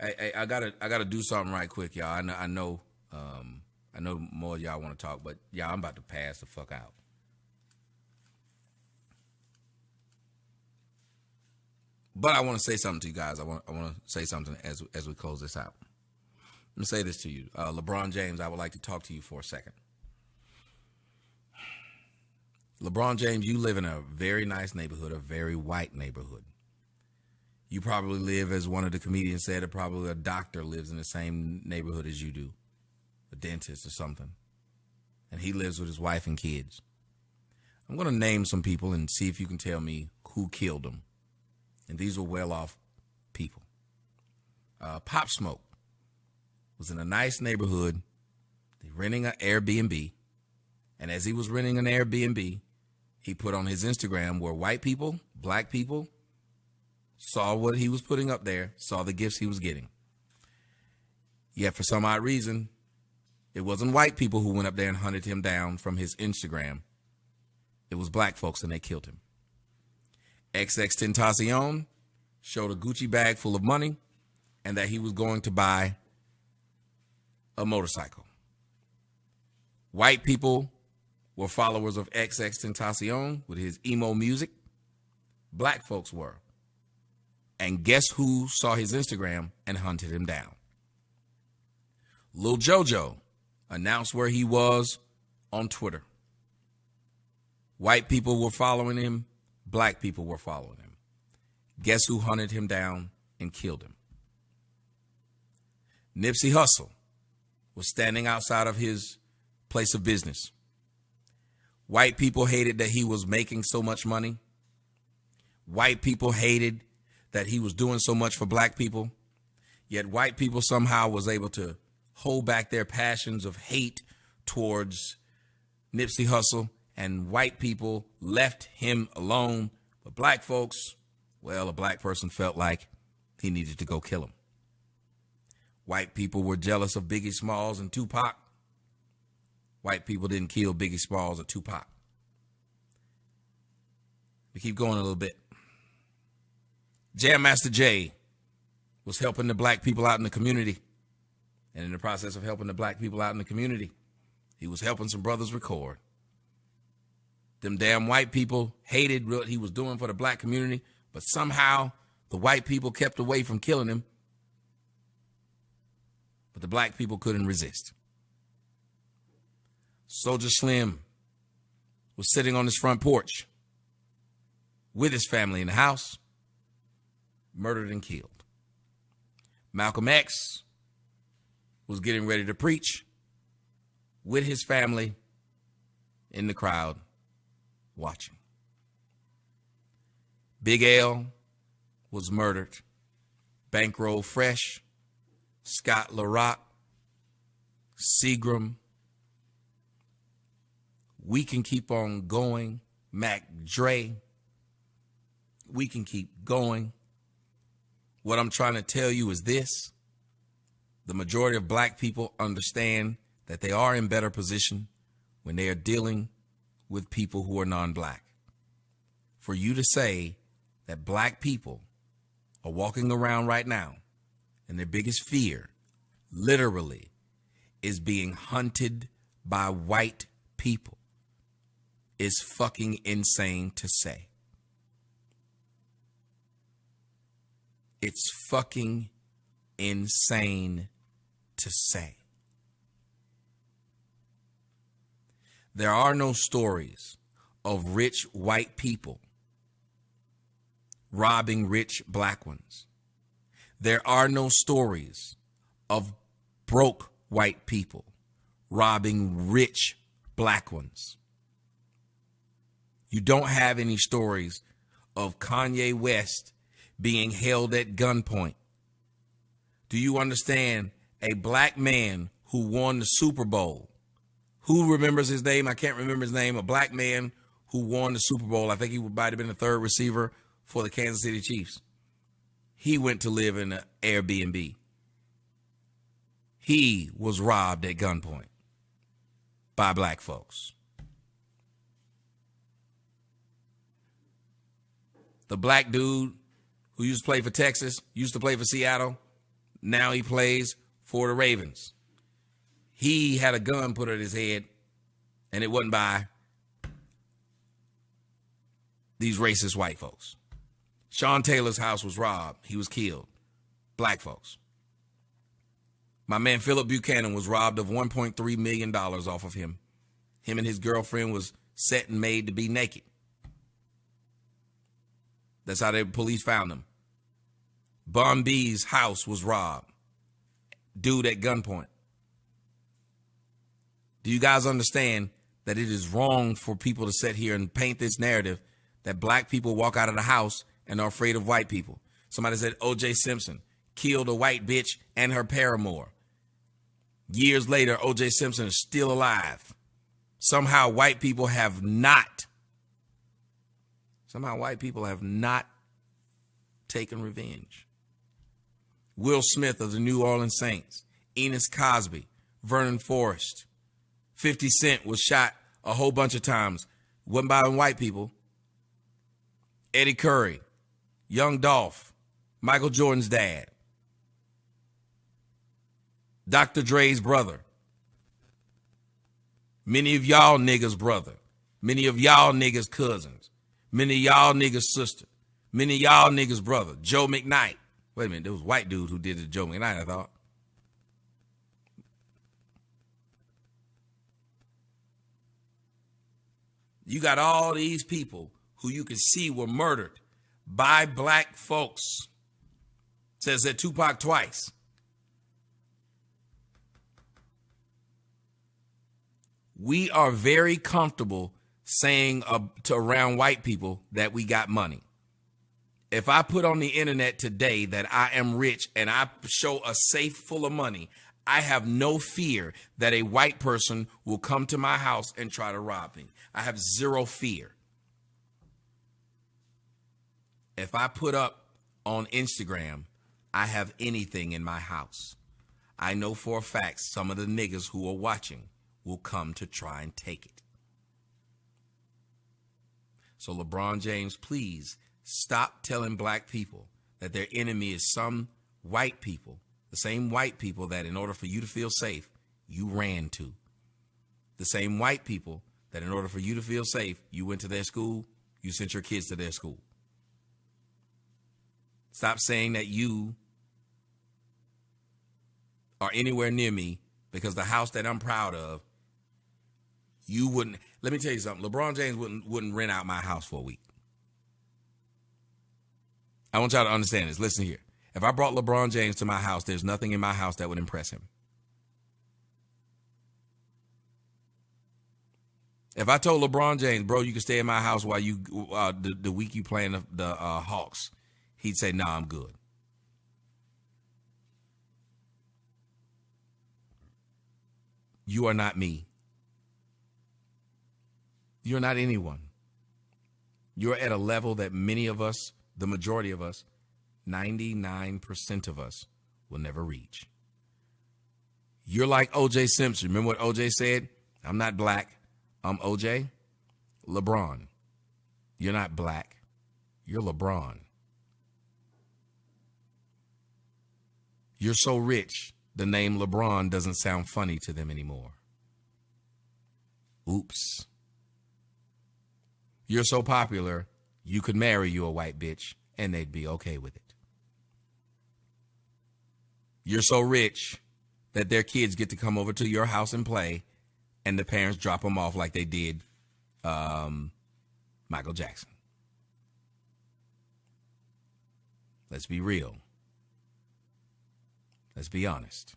I gotta do something right quick, y'all. I know more of y'all want to talk, but y'all, I'm about to pass the fuck out. But I want to say something to you guys. I want to say something as we close this out. Let me say this to you, LeBron James. I would like to talk to you for a second. LeBron James, you live in a very nice neighborhood, a very white neighborhood. You probably live, as one of the comedians said, probably a doctor lives in the same neighborhood as you do, a dentist or something. And he lives with his wife and kids. I'm going to name some people and see if you can tell me who killed them. And these were well-off people. Pop Smoke was in a nice neighborhood, renting an Airbnb. And as he was renting an Airbnb, he put on his Instagram where white people, black people, saw what he was putting up there, saw the gifts he was getting. Yet for some odd reason, it wasn't white people who went up there and hunted him down from his Instagram. It was black folks, and they killed him. XXXTentacion showed a Gucci bag full of money and that he was going to buy a motorcycle. White people were followers of XXXTentacion with his emo music. Black folks were. And guess who saw his Instagram and hunted him down? Lil JoJo announced where he was on Twitter. White people were following him. Black people were following him. Guess who hunted him down and killed him? Nipsey Hussle was standing outside of his place of business. White people hated that he was making so much money. White people hated that he was doing so much for black people. Yet white people somehow was able to hold back their passions of hate towards Nipsey Hussle, and white people left him alone. But black folks, well, a black person felt like he needed to go kill him. White people were jealous of Biggie Smalls and Tupac. White people didn't kill Biggie Smalls or Tupac. We keep going a little bit. Jam Master Jay was helping the black people out in the community. And in the process of helping the black people out in the community, he was helping some brothers record. Them damn white people hated what he was doing for the black community, but somehow the white people kept away from killing him. But the black people couldn't resist. Soulja Slim was sitting on his front porch with his family in the house, murdered and killed. Malcolm X was getting ready to preach with his family in the crowd watching. Big L was murdered. Bankroll Fresh, Scott LaRock, Seagram. We can keep on going. Mac Dre. We can keep going. What I'm trying to tell you is this. The majority of black people understand that they are in better position when they are dealing with people who are non-black. For you to say that black people are walking around right now and their biggest fear, literally, is being hunted by white people, is fucking insane to say. It's fucking insane to say. There are no stories of rich white people robbing rich black ones. There are no stories of broke white people robbing rich black ones. You don't have any stories of Kanye West being held at gunpoint. Do you understand a black man who won the Super Bowl? Who remembers his name? I can't remember his name. A black man who won the Super Bowl. I think he might have been the third receiver for the Kansas City Chiefs. He went to live in an Airbnb. He was robbed at gunpoint by black folks. The black dude who used to play for Texas, used to play for Seattle, Now he plays for the Ravens. He had a gun put at his head, and it wasn't by these racist white folks. Sean Taylor's house was robbed. He was killed. Black folks. My man Philip Buchanan was robbed of $1.3 million off of him. Him and his girlfriend was set and made to be naked. That's how the police found him. Bun B's house was robbed. Dude at gunpoint. Do you guys understand that it is wrong for people to sit here and paint this narrative that black people walk out of the house and are afraid of white people? Somebody said O.J. Simpson killed a white bitch and her paramour. Years later, O.J. Simpson is still alive. Somehow white people have not taken revenge. Will Smith of the New Orleans Saints, Enos Cosby, Vernon Forrest, 50 Cent was shot a whole bunch of times. Wasn't by white people. Eddie Curry, Young Dolph, Michael Jordan's dad, Dr. Dre's brother, many of y'all niggas' brother, many of y'all niggas' cousins, many of y'all niggas' sister, many of y'all niggas' brother, Joe McKnight. Wait a minute, there was a white dude who did it to Joe McKnight, I thought. You got all these people who you can see were murdered by black folks. Says that Tupac twice. We are very comfortable saying to around white people that we got money. If I put on the internet today that I am rich and I show a safe full of money, I have no fear that a white person will come to my house and try to rob me. I have zero fear. If I put up on Instagram, I have anything in my house, I know for a fact some of the niggas who are watching will come to try and take it. So LeBron James, please stop telling black people that their enemy is some white people, the same white people that in order for you to feel safe, you ran to. The same white people that in order for you to feel safe, you went to their school, you sent your kids to their school. Stop saying that you are anywhere near me because the house that I'm proud of, you wouldn't. Let me tell you something. LeBron James wouldn't rent out my house for a week. I want y'all to understand this. Listen here. If I brought LeBron James to my house, there's nothing in my house that would impress him. If I told LeBron James, bro, you can stay in my house while you the week you playing the Hawks, he'd say, nah, I'm good. You are not me. You're not anyone. You're at a level that many of us, the majority of us, 99% of us will never reach. You're like O.J. Simpson. Remember what O.J. said? I'm not black. I'm O.J. LeBron. You're not black. You're LeBron. You're so rich, the name LeBron doesn't sound funny to them anymore. Oops. You're so popular, you could marry you a white bitch and they'd be okay with it. You're so rich that their kids get to come over to your house and play and the parents drop them off like they did Michael Jackson. Let's be real. Let's be honest.